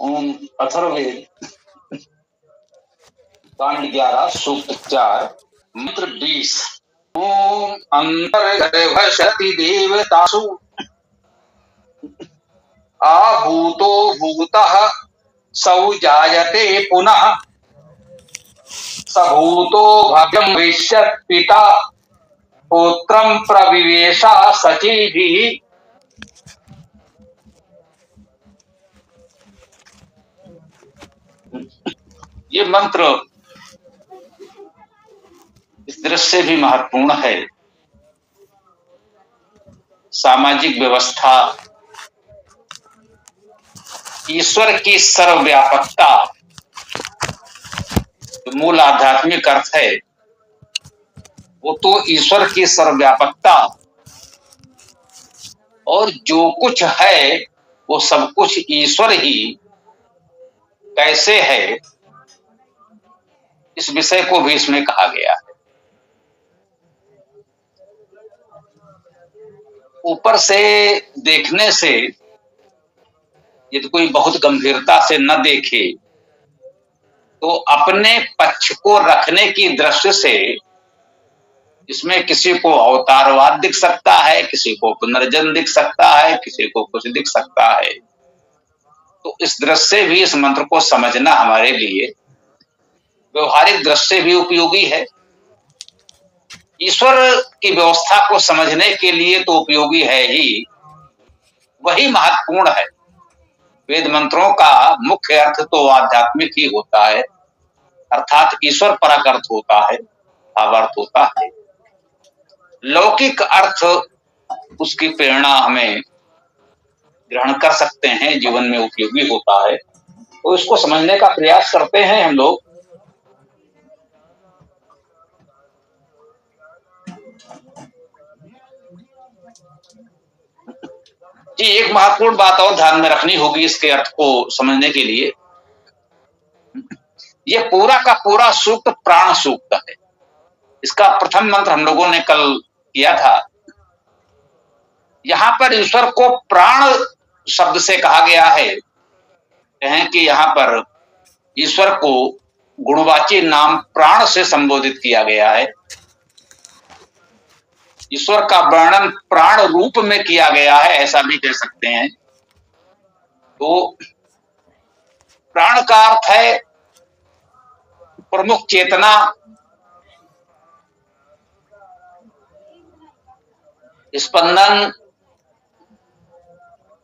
ओम अथर्ववेद कांड 11 सूक्त 4 मंत्र 20। ओम अंतर्गर्भशति देवतासु आभूतो भूतः सौ जायते पुनः सभूतो भव्यं विश्यत् पिता पुत्रं प्रविवेशा सचीभिः। ये मंत्र इस दृष्टि से भी महत्वपूर्ण है। सामाजिक व्यवस्था, ईश्वर की सर्वव्यापकता, जो मूल आध्यात्मिक अर्थ है वो तो ईश्वर की सर्वव्यापकता और जो कुछ है वो सब कुछ ईश्वर ही कैसे है, इस विषय को भी इसमें कहा गया है। ऊपर से देखने से यदि कोई बहुत गंभीरता से न देखे तो अपने पक्ष को रखने की दृष्टि से इसमें किसी को अवतारवाद दिख सकता है, किसी को पुनर्जन्म दिख सकता है, किसी को कुछ दिख सकता है। तो इस दृष्टि से भी इस मंत्र को समझना हमारे लिए व्यवहारिक दृष्टि से भी उपयोगी है। ईश्वर की व्यवस्था को समझने के लिए तो उपयोगी है ही, वही महत्वपूर्ण है। वेद मंत्रों का मुख्य अर्थ तो आध्यात्मिक ही होता है, अर्थात ईश्वर परक अर्थ होता है, भावार्थ होता है। लौकिक अर्थ उसकी प्रेरणा हमें ग्रहण कर सकते हैं, जीवन में उपयोगी होता है, तो इसको समझने का प्रयास करते हैं हम लोग। जी, एक महत्वपूर्ण बात और ध्यान में रखनी होगी इसके अर्थ को समझने के लिए। यह पूरा का पूरा सूक्त प्राण सूक्त है। इसका प्रथम मंत्र हम लोगों ने कल किया था। यहां पर ईश्वर को प्राण शब्द से कहा गया है। कहें कि यहां पर ईश्वर को गुणवाची नाम प्राण से संबोधित किया गया है। ईश्वर का वर्णन प्राण रूप में किया गया है, ऐसा भी कह सकते हैं। तो प्राण का अर्थ है प्रमुख चेतना, स्पंदन।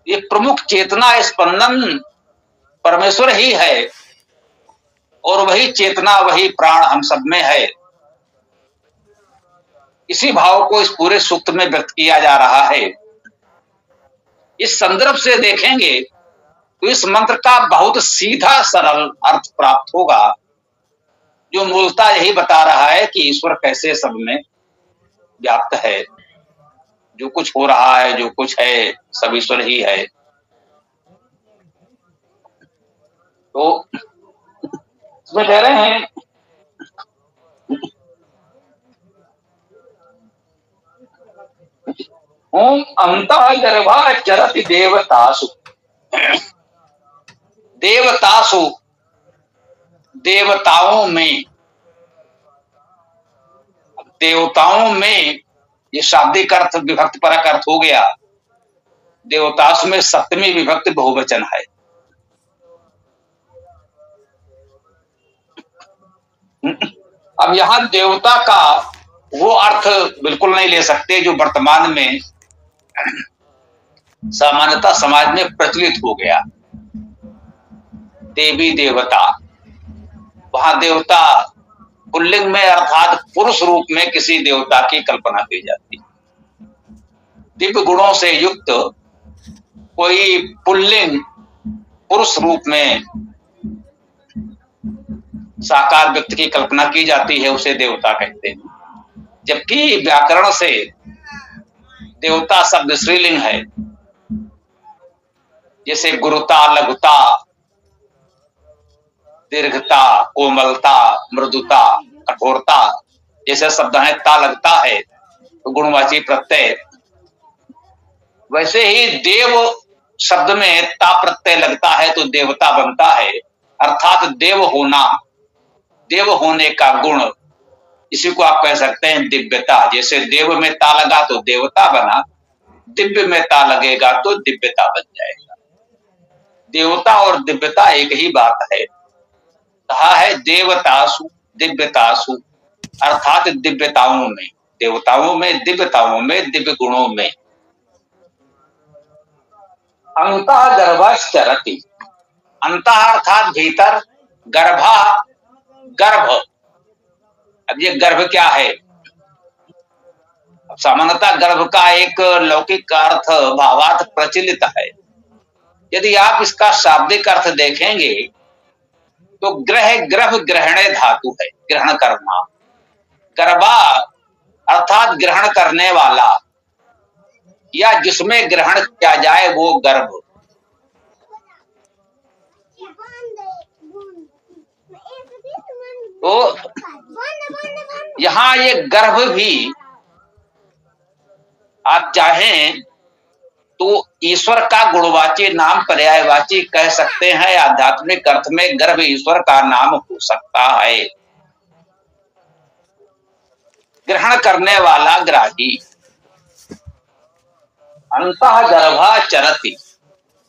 ये प्रमुख चेतना स्पंदन परमेश्वर ही है और वही चेतना, वही प्राण हम सब में है। इसी भाव को इस पूरे सूक्त में व्यक्त किया जा रहा है। इस संदर्भ से देखेंगे तो इस मंत्र का बहुत सीधा सरल अर्थ प्राप्त होगा, जो मूलतः यही बता रहा है कि ईश्वर कैसे सब में व्याप्त है। जो कुछ हो रहा है, जो कुछ है, सब ईश्वर ही है। तो इसमें कह रहे हैं ओम अंतर्गर्भा चरति देवतासु। देवतासु, देवताओं में, देवताओं में ये शाब्दिक अर्थ विभक्ति परक अर्थ हो गया। देवतासु में सप्तमी विभक्ति बहुवचन है। अब यहां देवता का वो अर्थ बिल्कुल नहीं ले सकते जो वर्तमान में सामान्यतः समाज में प्रचलित हो गया। देवी देवता, वहां देवता पुल्लिंग में अर्थात पुरुष रूप में किसी देवता की कल्पना की जाती। दिव्य गुणों से युक्त कोई पुल्लिंग पुरुष रूप में साकार व्यक्ति की कल्पना की जाती है, उसे देवता कहते हैं। जबकि व्याकरण से देवता शब्द स्त्रीलिंग है। जैसे गुरुता, लघुता, दीर्घता, कोमलता, मृदुता, कठोरता जैसे शब्द हैं। ता लगता है तो गुणवाची प्रत्यय। वैसे ही देव शब्द में ता प्रत्यय लगता है तो देवता बनता है, अर्थात देव होना, देव होने का गुण, इसी को आप कह सकते हैं दिव्यता। जैसे देव में ता लगा तो देवता बना, दिव्य में ता लगेगा तो दिव्यता बन जाएगा। देवता और दिव्यता एक ही बात है। कहा है देवतासु दिव्यतासु, अर्थात दिव्यताओं में, देवताओं में, दिव्यताओं में, दिव्य गुणों में। अंतः गर्भश्चरति, अंतः अर्थात भीतर, गर्भा गर्भ। अब ये गर्भ क्या है? सामान्यतः गर्भ का एक लौकिक अर्थ भावार्थ प्रचलित है। यदि आप इसका शाब्दिक अर्थ देखेंगे तो ग्रह ग्रहणे धातु है, ग्रहण करना। गर्भा अर्थात ग्रहण करने वाला, या जिसमें ग्रहण किया जाए वो गर्भ। तो यहां ये गर्भ भी आप चाहें तो ईश्वर का गुणवाची नाम पर्यायवाची कह सकते हैं। आध्यात्मिक अर्थ में गर्भ ईश्वर का नाम हो सकता है। ग्रहण करने वाला, ग्राही। अंतः गर्भा चरति,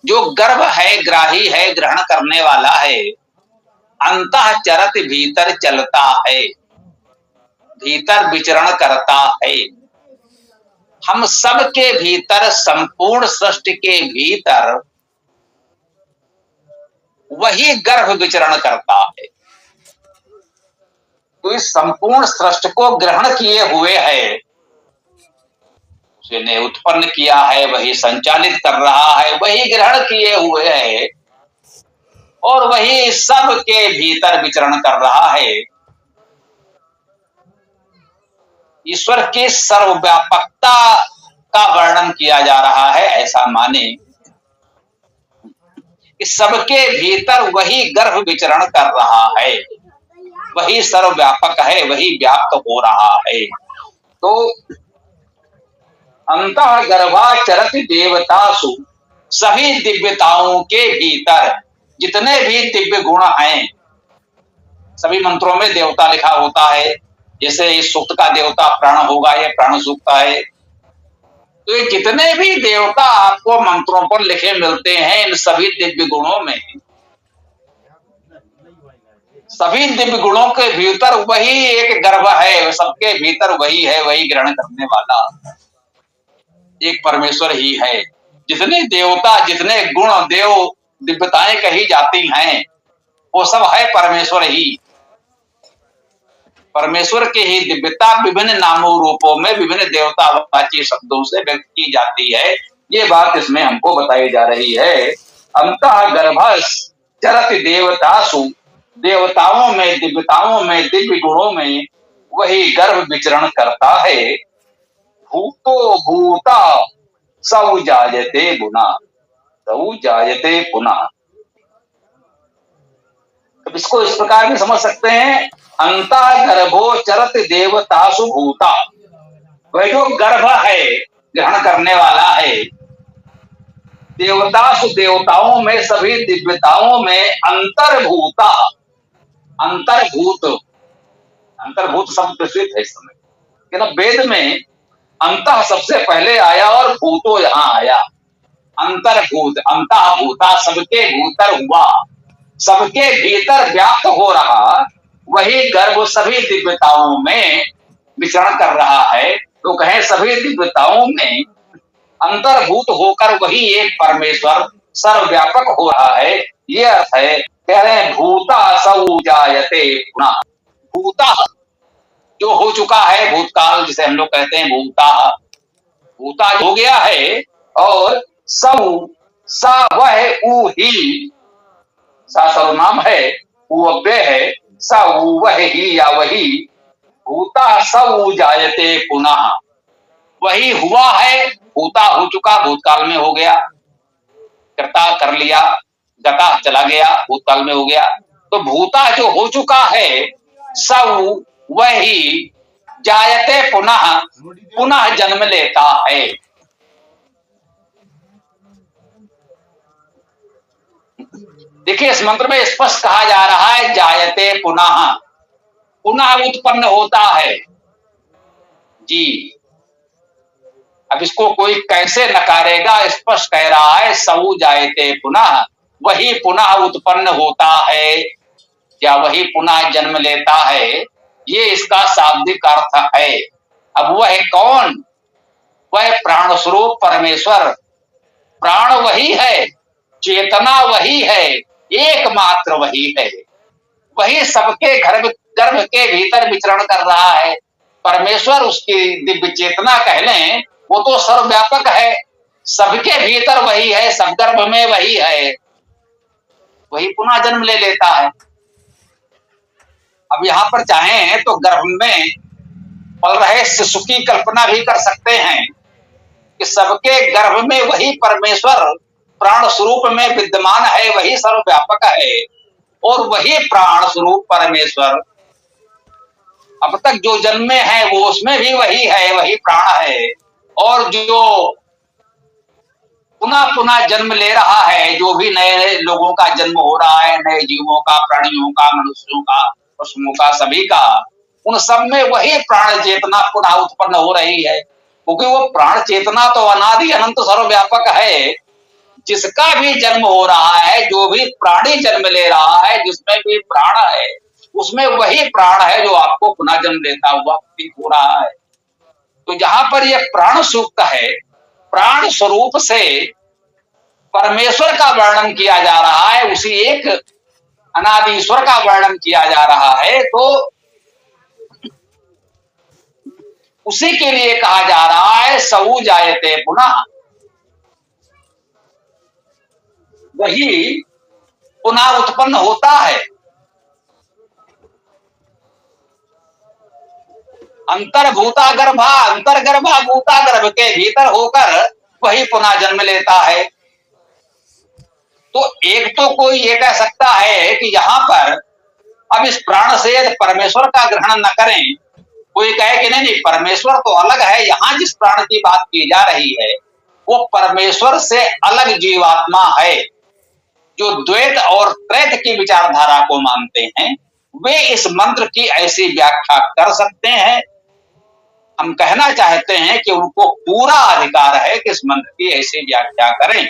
जो गर्भ है, ग्राही है, ग्रहण करने वाला है। अंतः चरत, भीतर चलता है, भीतर विचरण करता है। हम सब के भीतर, संपूर्ण सृष्टि के भीतर वही गर्भ विचरण करता है। तो इस संपूर्ण सृष्टि को ग्रहण किए हुए है, उसने उत्पन्न किया है, वही संचालित कर रहा है, वही ग्रहण किए हुए है और वही सब के भीतर विचरण कर रहा है। ईश्वर की सर्वव्यापकता का वर्णन किया जा रहा है। ऐसा माने कि सबके भीतर वही गर्भ विचरण कर रहा है, वही सर्वव्यापक है, वही व्याप्त हो रहा है। तो अंतः गर्भाचरति देवतासु, सभी दिव्यताओं के भीतर जितने भी दिव्य गुण हैं, सभी मंत्रों में देवता लिखा होता है। जैसे इस सूक्त का देवता प्राण होगा, यह प्राण सूक्त है। तो ये जितने भी देवता आपको मंत्रों पर लिखे मिलते हैं, इन सभी दिव्य गुणों में, सभी दिव्य गुणों के भीतर वही एक गर्भ है, सबके भीतर वही है, वही ग्रहण करने वाला एक परमेश्वर ही है। जितने देवता, जितने गुण, देव, दिव्यताएं कही जाती हैं, वो सब है परमेश्वर ही। परमेश्वर की ही दिव्यता विभिन्न नामों रूपों में, विभिन्न देवतावाची शब्दों से व्यक्त की जाती है। ये बात इसमें हमको बताई जा रही है। अंतः गर्भश्चरति देवतासु, देवताओं में, दिव्यताओं में, दिव्य गुणों में वही गर्भ विचरण करता है। भूतो भूता सौ जायते गुना, सौ जायते पुनः। अब इसको इस प्रकार भी समझ सकते हैं, अंतः गर्भो चरत देवतासु भूता, वह जो गर्भ है, ग्रहण करने वाला है, देवतासु, देवताओं में, सभी दिव्यताओं में, अंतर्भूता, अंतर्भूत, अंतर्भूत शब्द प्रचलित है इस समय, लेकिन वेद में अंतः सबसे पहले आया और भूतो यहां आया। अंतर्भूत, अंतः भूता, सबके भीतर हुआ, सबके भीतर व्याप्त हो रहा, वही गर्भ सभी दिव्यताओं में विचरण कर रहा है। तो कहें सभी दिव्यताओं में अंतर्भूत होकर वही एक परमेश्वर सर्वव्यापक हो रहा है। ये अर्थ है। कह रहे हैं भूता सौ जायते पुनः, भूता जो हो चुका है, भूतकाल जिसे हम लोग कहते हैं भूता, भूता हो गया है, और सौ, सा वह ऊ ही, सा सर्वनाम है, ऊ अव्यय है, सा वह ही या वही, भूता सौ जायते पुनः, वही हुआ है, भूता हो चुका, भूतकाल में हो गया, कर्ता कर लिया, गता चला गया, भूतकाल में हो गया। तो भूता जो हो चुका है, सौ वही, जायते पुनः, पुनः जन्म लेता है। देखिए इस मंत्र में स्पष्ट कहा जा रहा है जायते पुनः, पुनः उत्पन्न होता है जी। अब इसको कोई कैसे नकारेगा, स्पष्ट कह रहा है सऊ जायते पुनः, वही पुनः उत्पन्न होता है या वही पुनः जन्म लेता है, ये इसका शाब्दिक अर्थ है। अब वह कौन? वह प्राण स्वरूप परमेश्वर। प्राण वही है, चेतना वही है, एकमात्र वही है। वही सबके गर्भ के भीतर विचरण कर रहा है। परमेश्वर उसकी दिव्य चेतना कह लें, वो तो सर्वव्यापक है, सबके भीतर वही है, सब गर्भ में वही है, वही पुनः जन्म ले लेता है। अब यहां पर चाहें तो गर्भ में पल रहे शिशु की कल्पना भी कर सकते हैं कि सबके गर्भ में वही परमेश्वर प्राण स्वरूप में विद्यमान है, वही सर्वव्यापक है और वही प्राण स्वरूप परमेश्वर अब तक जो जन्मे है वो उसमें भी वही है, वही प्राण है। और जो पुनः पुनः जन्म ले रहा है, जो भी नए लोगों का जन्म हो रहा है, नए जीवों का, प्राणियों का, मनुष्यों का, पशुओं का, सभी का, उन सब में वही प्राण चेतना पुनः उत्पन्न हो रही है, क्योंकि वो प्राण चेतना तो अनादि अनंत सर्वव्यापक है। जिसका भी जन्म हो रहा है, जो भी प्राणी जन्म ले रहा है, जिसमें भी प्राण है, उसमें वही प्राण है जो आपको पुनः जन्म लेता हुआ प्रतीत हो रहा है। तो जहां पर यह प्राण सूक्त है, प्राण स्वरूप से परमेश्वर का वर्णन किया जा रहा है, उसी एक अनादि ईश्वर का वर्णन किया जा रहा है, तो उसी के लिए कहा जा रहा है सऊ जायते पुनः, वही पुनः उत्पन्न होता है। अंतर्भूता गर्भा, अंतर्गर्भा भूता गर्भ के भीतर होकर वही पुनः जन्म लेता है। तो एक तो कोई ये कह सकता है कि यहां पर अब इस प्राण से यदि परमेश्वर का ग्रहण न करें, कोई कहे कि नहीं नहीं परमेश्वर तो अलग है, यहां जिस प्राण की बात की जा रही है वो परमेश्वर से अलग जीवात्मा है। जो द्वैत और त्रैत की विचारधारा को मानते हैं वे इस मंत्र की ऐसी व्याख्या कर सकते हैं। हम कहना चाहते हैं कि उनको पूरा अधिकार है कि इस मंत्र की ऐसी व्याख्या करें,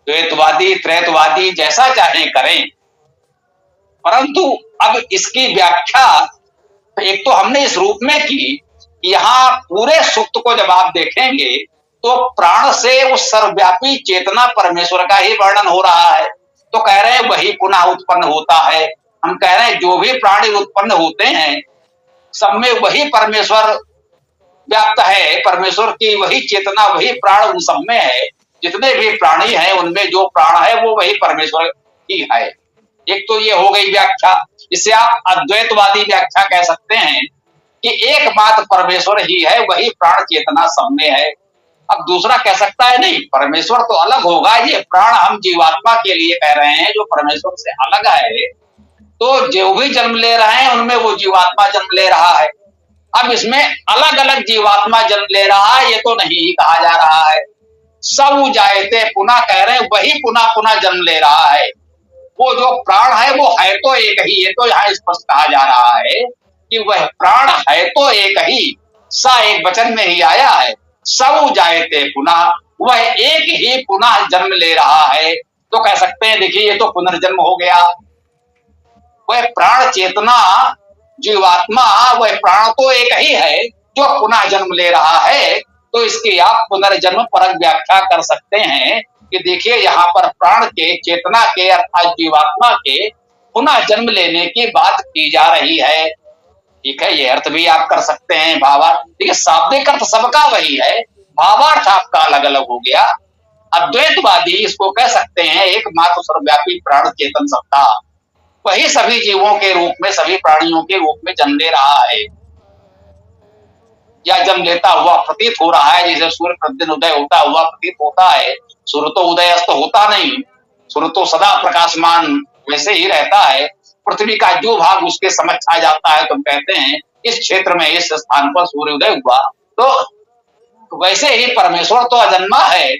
द्वैतवादी त्रैतवादी जैसा चाहे करें, परंतु अब इसकी व्याख्या एक तो हमने इस रूप में की, यहां पूरे सूक्त को जब आप देखेंगे तो प्राण से उस सर्वव्यापी चेतना परमेश्वर का ही वर्णन हो रहा है। तो कह रहे हैं वही पुनः उत्पन्न होता है। हम कह रहे हैं जो भी प्राणी उत्पन्न होते हैं सब में वही परमेश्वर व्याप्त है, परमेश्वर की वही चेतना, वही प्राण उन सब में है। जितने भी प्राणी हैं उनमें जो प्राण है वो वही परमेश्वर ही है। एक तो ये हो गई व्याख्या। इसे आप अद्वैतवादी व्याख्या कह सकते हैं कि एकमात्र परमेश्वर ही है, वही प्राण चेतना सब में है। अब दूसरा कह सकता है नहीं परमेश्वर तो अलग होगा, ये प्राण हम जीवात्मा के लिए कह रहे हैं जो परमेश्वर से अलग है, तो जो भी जन्म ले रहे हैं उनमें वो जीवात्मा जन्म ले रहा है। अब इसमें अलग अलग जीवात्मा जन्म ले रहा है ये तो नहीं कहा जा रहा है। सब जायते पुनः कह रहे हैं वही पुनः पुनः जन्म ले रहा है। वो जो प्राण है वो है तो एक ही, ये तो यहाँ स्पष्ट कहा जा रहा है कि वह प्राण है तो एक ही, सा एक वचन में ही आया है। सब जायते पुनः, वह एक ही पुनः जन्म ले रहा है। तो कह सकते हैं देखिए ये तो पुनर्जन्म हो गया। वह प्राण चेतना जीवात्मा, वह प्राण तो एक ही है जो पुनः जन्म ले रहा है। तो इसकी आप पुनर्जन्म परक व्याख्या कर सकते हैं कि देखिए यहाँ पर प्राण के, चेतना के अर्थात जीवात्मा के पुनः जन्म लेने की बात की जा रही है। ठीक है, ये अर्थ भी आप कर सकते हैं भावार्थ। देखिए शाब्दिक अर्थ सबका वही है, भावार्थ आपका अलग अलग हो गया। अद्वैतवादी इसको कह सकते हैं एकमात्र सर्वव्यापी प्राण चेतन सत्ता, वही सभी जीवों के रूप में, सभी प्राणियों के रूप में जन्म ले रहा है या जन्म लेता हुआ प्रतीत हो रहा है। जैसे सूर्य प्रतिदिन उदय होता हुआ प्रतीत होता है, सूर्य तो उदय अस्त होता नहीं, सूर्य तो सदा प्रकाशमान वैसे ही रहता है। पृथ्वी का जो भाग उसके समझ आ जाता है, तुम कहते हैं इस क्षेत्र में इस स्थान पर सूर्योदय हुआ, तो वैसे ही परमेश्वर तो अजन्मा है,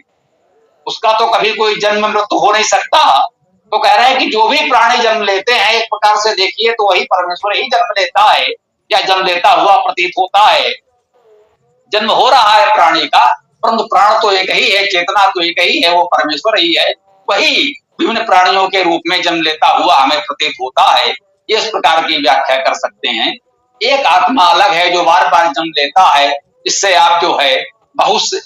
उसका तो कभी कोई जन्म मृत्यु हो नहीं सकता। तो कह रहे हैं कि जो भी प्राणी जन्म लेते हैं एक प्रकार से देखिए तो वही परमेश्वर ही जन्म लेता है या जन्म लेता हुआ प्रतीत होता है। जन्म हो रहा है प्राणी का, परंतु प्राण तो एक ही है, चेतना तो एक ही है, वो परमेश्वर ही है। वही विभिन्न प्राणियों के रूप में जन्म लेता हुआ हमें प्रतीत होता है। इस प्रकार की व्याख्या कर सकते हैं। एक आत्मा अलग है जो बार बार जन्म लेता है, इससे आप जो है बहुत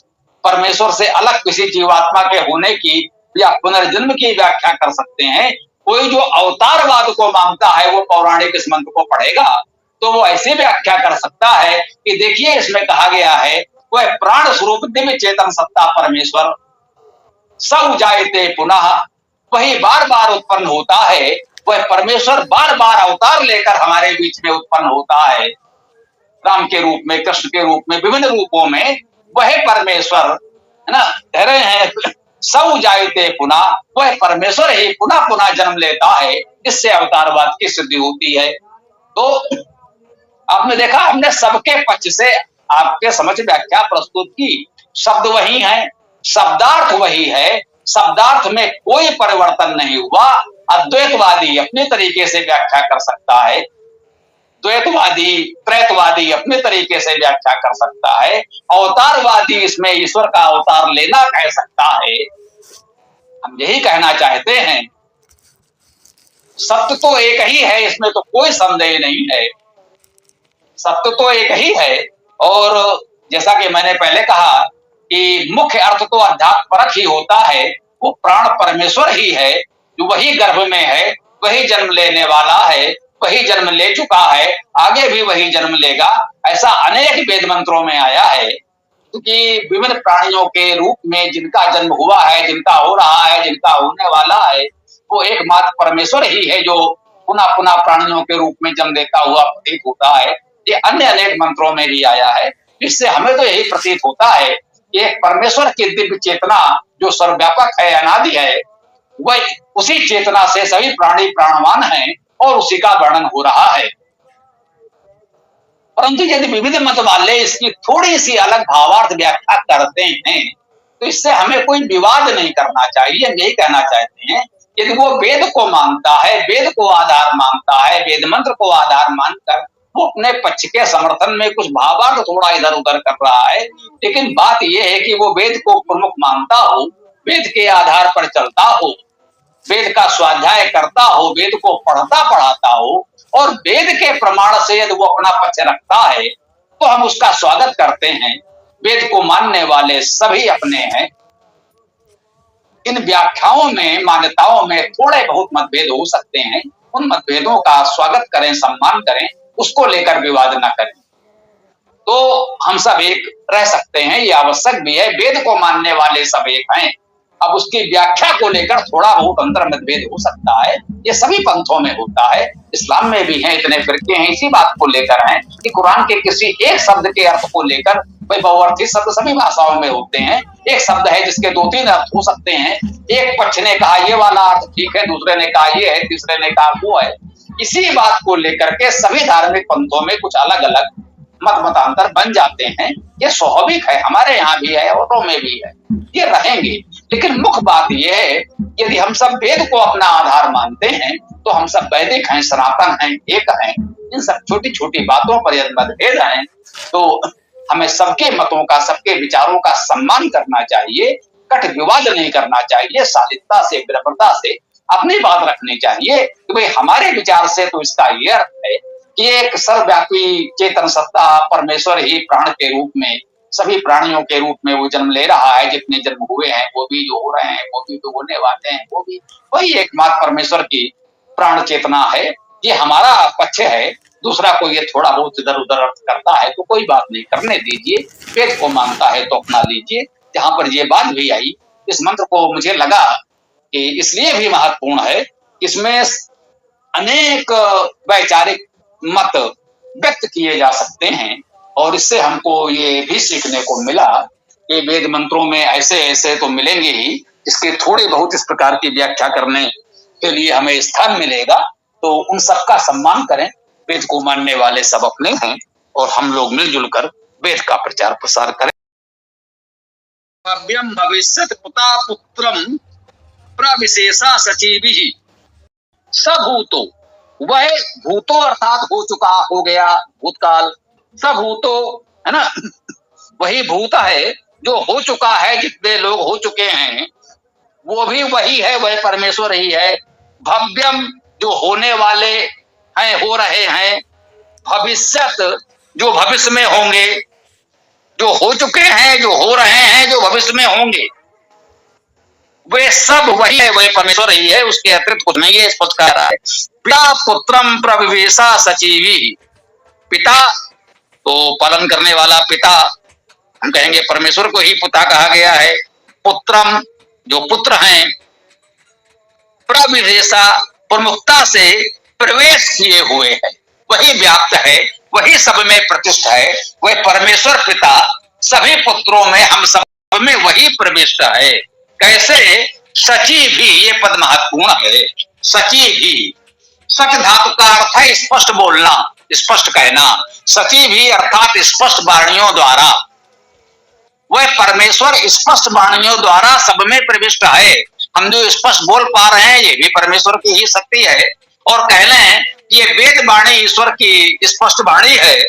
परमेश्वर से अलग किसी जीवात्मा के होने की या पुनर्जन्म की व्याख्या कर सकते हैं। कोई जो अवतारवाद को मानता है वो पौराणिक इस मंत्र को पढ़ेगा तो वो ऐसी व्याख्या कर सकता है कि देखिए इसमें कहा गया है वह प्राण स्वरूप दिव्य चेतन सत्ता परमेश्वर सब जायते पुनः, वही बार बार उत्पन्न होता है। वह परमेश्वर बार बार अवतार लेकर हमारे बीच में उत्पन्न होता है, राम के रूप में, कृष्ण के रूप में, विभिन्न रूपों में वह परमेश्वर है ना कह रहे हैं सब जायते पुनः, वह परमेश्वर ही पुनः पुनः जन्म लेता है। इससे अवतारवाद की सिद्धि होती है। तो आपने देखा हमने सबके पक्ष से आपके समझ व्याख्या प्रस्तुत की। शब्द वही है, शब्दार्थ वही है, शब्दार्थ में कोई परिवर्तन नहीं हुआ। अद्वैतवादी अपने तरीके से व्याख्या कर सकता है, द्वैतवादी त्रैतवादी अपने तरीके से व्याख्या कर सकता है, अवतारवादी इसमें ईश्वर का अवतार लेना कह सकता है। हम यही कहना चाहते हैं सत्य तो एक ही है, इसमें तो कोई संदेह नहीं है। सत्य तो एक ही है। और जैसा कि मैंने पहले कहा कि मुख्य अर्थ तो अध्यात्म परक ही होता है। वो प्राण परमेश्वर ही है जो वही गर्भ में है, वही जन्म लेने वाला है, वही जन्म ले चुका है, आगे भी वही जन्म लेगा। ऐसा अनेक वेद मंत्रों में आया है क्योंकि विभिन्न प्राणियों के रूप में जिनका जन्म हुआ है, जिनका हो रहा है, जिनका होने वाला है, वो एकमात्र परमेश्वर ही है जो पुनः पुनः प्राणियों के रूप में जन्म देता हुआ प्रतीत होता है। ये अन्य अनेक मंत्रों में भी आया है। इससे हमें तो यही प्रतीत होता है कि एक परमेश्वर की दिव्य चेतना जो सर्वव्यापक है, अनादि है, वह उसी चेतना से सभी प्राणी प्राणवान हैं और उसी का वर्णन हो रहा है। परंतु यदि विविध मत वाले इसकी थोड़ी सी अलग भावार्थ व्याख्या करते हैं तो इससे हमें कोई विवाद नहीं करना चाहिए। हम यही कहना चाहते हैं यदि वो वेद को मानता है, वेद को आधार मानता है, वेद मंत्र को आधार मानकर वो अपने पक्ष के समर्थन में कुछ भावार्थ थोड़ा इधर उधर कर रहा है, लेकिन बात यह है कि वो वेद को प्रमुख मानता हो, वेद के आधार पर चलता हो, वेद का स्वाध्याय करता हो, वेद को पढ़ता पढ़ाता हो और वेद के प्रमाण से यदि वो अपना पक्ष रखता है तो हम उसका स्वागत करते हैं। वेद को मानने वाले सभी अपने हैं। इन व्याख्याओं में, मान्यताओं में थोड़े बहुत मतभेद हो सकते हैं, उन मतभेदों का स्वागत करें, सम्मान करें, उसको लेकर विवाद न करें, तो हम सब एक रह सकते हैं। ये आवश्यक भी है। वेद को मानने वाले सब एक हैं। अब उसकी व्याख्या को लेकर थोड़ा बहुत अंतर मतभेद हो सकता है, ये सभी पंथों में होता है, इस्लाम में भी है, इतने फिरके हैं इसी बात को लेकर हैं कि कुरान के किसी एक शब्द के अर्थ को लेकर, भाई बहुअर्थी शब्द सभी भाषाओं में होते हैं, एक शब्द है जिसके दो तीन अर्थ हो सकते हैं। एक पक्ष ने कहा ये वाला अर्थ ठीक है, दूसरे ने कहा ये है, तीसरे ने कहा वो है। इसी बात को लेकर के सभी धार्मिक पंथों में कुछ अलग अलग मतांतर बन जाते हैं। ये स्वाभाविक है, हमारे यहाँ भी है, औरों में भी है, ये रहेंगे। लेकिन मुख्य बात यह है यदि हम सब वेद को अपना आधार मानते हैं तो हम सब वैदिक हैं, सनातन हैं, एक हैं। इन सब छोटी छोटी बातों पर यदि मतभेद हैं तो हमें सबके मतों का, सबके विचारों का सम्मान करना चाहिए, कट विवाद नहीं करना चाहिए, शालीनता से, विनम्रता से अपनी बात रखनी चाहिए कि भाई हमारे विचार से तो इसका ये अर्थ है कि एक सर्वव्यापी चेतन सत्ता परमेश्वर ही प्राण के रूप में, सभी प्राणियों के रूप में वो जन्म ले रहा है। जितने जन्म हुए हैं, वो भी जो हो रहे हैं, वो भी जो होने वाले हैं, वो भी वही एकमात्र परमेश्वर की प्राण चेतना है। ये हमारा पक्ष है। दूसरा कोई ये थोड़ा बहुत इधर उधर अर्थ करता है तो कोई बात नहीं, करने दीजिए। वेद को मानता है तो अपना लीजिए। जहां पर ये बात भी आई, इस मंत्र को मुझे लगा कि इसलिए भी महत्वपूर्ण है, इसमें अनेक वैचारिक मत व्यक्त किए जा सकते हैं और इससे हमको ये भी सीखने को मिला कि वेद मंत्रों में ऐसे ऐसे तो मिलेंगे ही, इसके थोड़े बहुत इस प्रकार की व्याख्या करने के लिए हमें स्थान मिलेगा। तो उन सबका सम्मान करें। वेद को मानने वाले सब अपने हैं और हम लोग मिलजुल कर वेद का प्रचार प्रसार करें। भव्यम भविष्यत पुता पुत्रम प्रविशेषा सचिवि सभूतो, वह भूतो अर्थात हो चुका, हो गया, भूतकाल, सभूतो है ना, वही भूत है जो हो चुका है, जितने लोग हो चुके हैं वो भी वही है, वह परमेश्वर ही है। भव्यम, जो होने वाले हैं, हो रहे हैं। भविष्यत, जो भविष्य में होंगे, जो हो चुके हैं, जो हो रहे हैं, जो भविष्य में होंगे, वे सब वही है, वह परमेश्वर ही है, उसके अतिरिक्त कुछ नहीं है, स्पष्ट कह रहा है। पिता पुत्रम प्रविवेशा सचिवी, पिता तो पालन करने वाला, पिता हम कहेंगे परमेश्वर को ही पिता कहा गया है। पुत्रम, जो पुत्र हैं, प्रविवेशा, प्रमुखता से प्रवेश किए हुए है, वही व्याप्त है, वही सब में प्रतिष्ठ है, वह परमेश्वर पिता सभी पुत्रों में, हम सब में वही प्रविष्ट है। कैसे? सची भी, ये पद महत्वपूर्ण है। सची भी, सच धातु का अर्थ है स्पष्ट बोलना, स्पष्ट कहना। सची भी अर्थात स्पष्ट वाणियों द्वारा, वह परमेश्वर स्पष्ट वाणियों द्वारा सब में प्रविष्ट है। हम जो स्पष्ट बोल पा रहे हैं ये भी परमेश्वर की ही शक्ति है। और कह लें ये वेद वाणी ईश्वर की स्पष्ट वाणी है,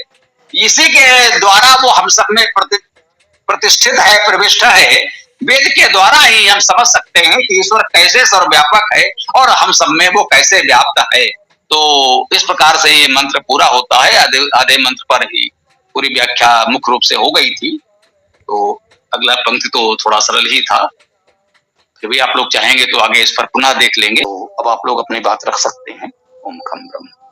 इसी के द्वारा वो हम सब में प्रतिष्ठित है, प्रविष्ट है। वेद के द्वारा ही हम समझ सकते हैं कि ईश्वर कैसे सर्वव्यापक है और हम सब में वो कैसे व्याप्त है। तो इस प्रकार से ये मंत्र पूरा होता है। आधे मंत्र पर ही पूरी व्याख्या मुख्य रूप से हो गई थी। तो अगला पंक्ति तो थोड़ा सरल ही था, फिर भी आप लोग चाहेंगे तो आगे इस पर पुनः देख लेंगे। तो अब आप लोग अपनी बात रख सकते हैं। ओम खम ब्रह्म।